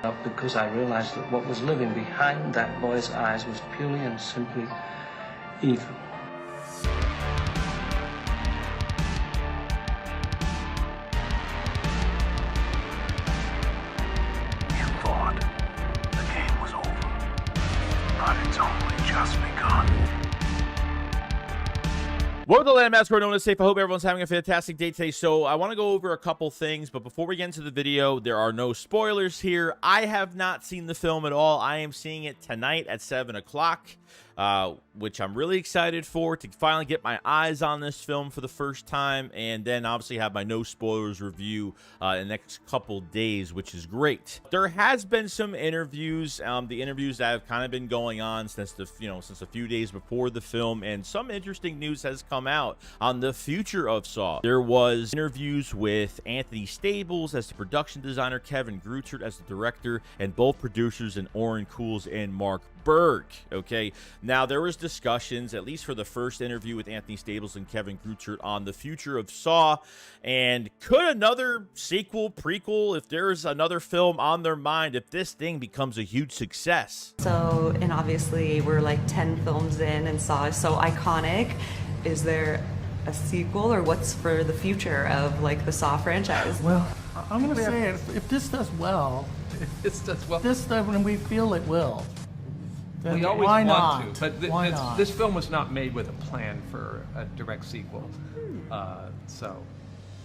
Because I realized that what was living behind that boy's eyes was purely and simply evil. You thought the game was over, but it's only just begun. Welcome to Land Massacre, known as Safe. I hope everyone's having a fantastic day today. So I want to go over a couple things, but before we get into the video, there are no spoilers here. I have not seen the film at all. I am seeing it tonight at 7 o'clock, which I'm really excited for, to finally get my eyes on this film for the first time, and then obviously have my no spoilers review in the next couple days, which is great. There has been some interviews, the interviews that have kind of been going on since since a few days before the film, and some interesting news has come out on the future of Saw. There was interviews with Anthony Stables as the production designer, Kevin Greutert as the director, and both producers in Oren Koules and Mark Berg. Okay, now there was discussions, at least for the first interview with Anthony Stables and Kevin Greutert, on the future of Saw, and could another sequel, prequel, if there's another film on their mind, if this thing becomes a huge success. So, and obviously we're like 10 films in and Saw is so iconic. Is there a sequel, or what's for the future of like the Saw franchise? Well, I'm gonna say if this does well, when we feel it will. We always why want not? to, but Why not? this film was not made with a plan for a direct sequel, so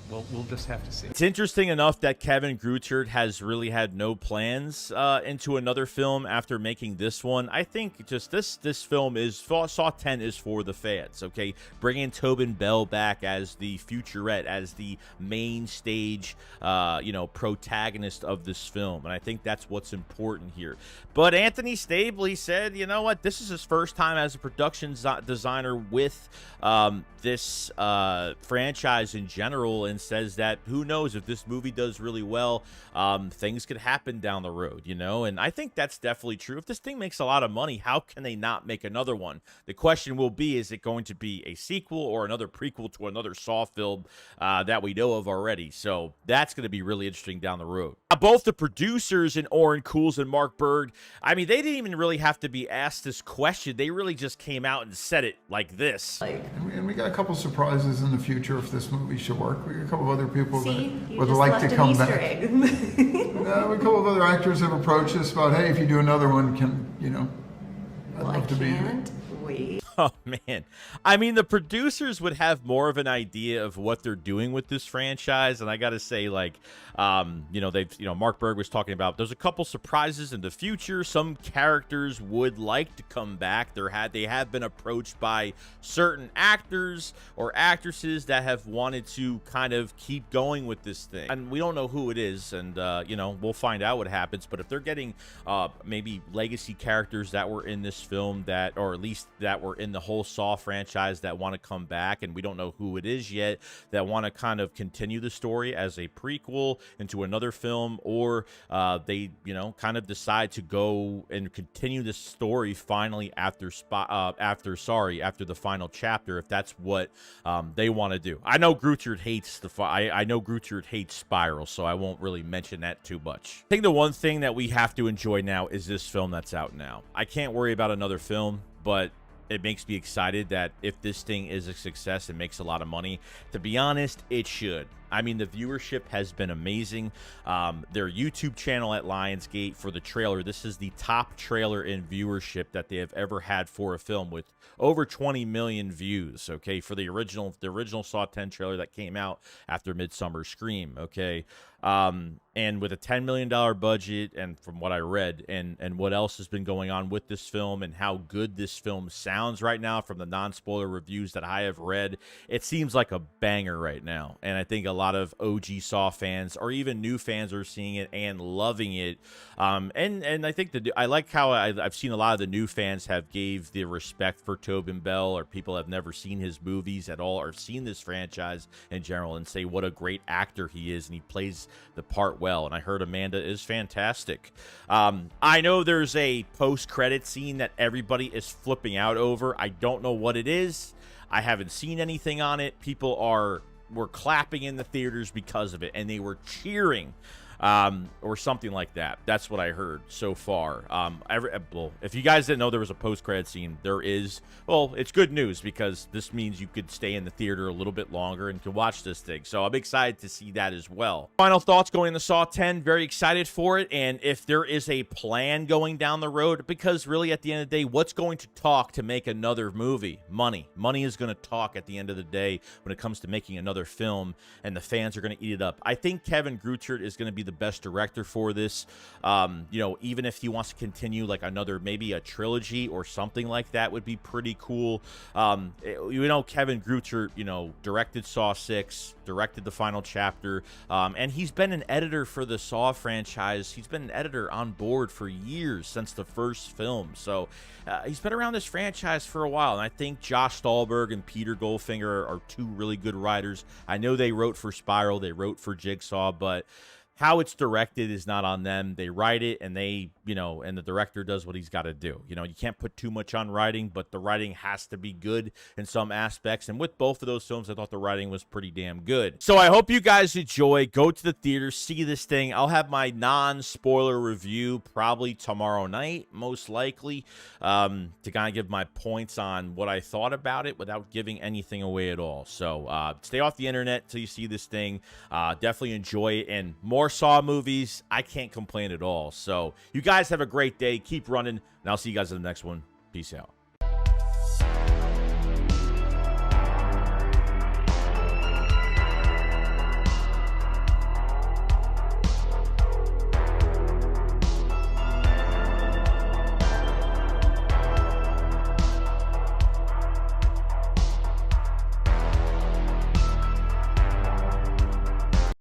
we'll just have to see. It's interesting enough that Kevin Greutert has really had no plans into another film after making this one. I think just this film is Saw 10 is for the fans. Okay, bringing Tobin Bell back as the featurette, as the main stage, protagonist of this film, and I think that's what's important here. But Anthony Stabley said, you know what, this is his first time as a production designer with this franchise in general, and says that who knows, if this movie does really well, things could happen down the road, and I think that's definitely true. If this thing makes a lot of money, how can they not make another one? The question will be, is it going to be a sequel or another prequel to another Saw film that we know of already? So that's going to be really interesting down the road. Both the producers in Oren Koules and Mark Berg, I mean, they didn't even really have to be asked this question. They really just came out and said it like this. And we got a couple surprises in the future if this movie should work. We got a couple of other people that would just like left to come an back. Easter egg. A couple of other actors have approached us about, hey, if you do another one, I'd love to be in it. Can't wait. Oh, man. I mean, the producers would have more of an idea of what they're doing with this franchise. And I got to say, Mark Berg was talking about, there's a couple surprises in the future. Some characters would like to come back. They have been approached by certain actors or actresses that have wanted to kind of keep going with this thing. And we don't know who it is. And, we'll find out what happens. But if they're getting maybe legacy characters that were in this film or at least that were in the whole Saw franchise that want to come back, and we don't know who it is yet, that want to kind of continue the story as a prequel into another film, or they kind of decide to go and continue the story finally after the final chapter, if that's what they want to do. I know Greutert hates Greutert hates Spiral, so I won't really mention that too much. I think the one thing that we have to enjoy now is this film that's out now. I can't worry about another film, but it makes me excited that if this thing is a success and makes a lot of money, to be honest, it should. I mean, the viewership has been amazing. Their YouTube channel at Lionsgate, for the trailer, this is the top trailer in viewership that they have ever had for a film, with over 20 million views, okay, for the original Saw 10 trailer that came out after Midsummer Scream, okay? And with a $10 million budget, and from what I read, and what else has been going on with this film, and how good this film sounds right now from the non-spoiler reviews that I have read, it seems like a banger right now. And I think a lot of OG Saw fans, or even new fans, are seeing it and loving it. And I think I like how I've seen a lot of the new fans have gave the respect for Tobin Bell, or people have never seen his movies at all, or seen this franchise in general, and say what a great actor he is, and he plays the part well. And I heard Amanda is fantastic. I know there's a post-credit scene that everybody is flipping out over. I don't know what it is. I haven't seen anything on it. People were clapping in the theaters because of it, and they were cheering or something like that. That's what I heard so far. Well, if you guys didn't know there was a post-credit scene, there is. Well, it's good news because this means you could stay in the theater a little bit longer and can watch this thing. So I'm excited to see that as well. Final thoughts going into Saw 10. Very excited for it. And if there is a plan going down the road, because really at the end of the day, what's going to talk to make another movie? Money. Money is going to talk at the end of the day when it comes to making another film, and the fans are going to eat it up. I think Kevin Greutert is going to be the best director for this. You know, even if he wants to continue like another, maybe a trilogy or something like that would be pretty cool. You know, Kevin Greutert, you know, directed Saw 6, directed the final chapter, and he's been an editor for the Saw franchise. He's been an editor on board for years, since the first film. So he's been around this franchise for a while, and I think Josh Stolberg and Peter Goldfinger are two really good writers. I know they wrote for Spiral, they wrote for Jigsaw, but how it's directed is not on them. They write it, and they, you know, and the director does what he's got to do. You know, you can't put too much on writing, but the writing has to be good in some aspects. And with both of those films, I thought the writing was pretty damn good. So I hope you guys enjoy. Go to the theater, see this thing. I'll have my non-spoiler review probably tomorrow night, most likely, to kind of give my points on what I thought about it without giving anything away at all. So stay off the internet till you see this thing. Definitely enjoy it, and more Saw movies, I can't complain at all. So you guys have a great day. Keep running, and I'll see you guys in the next one. Peace out.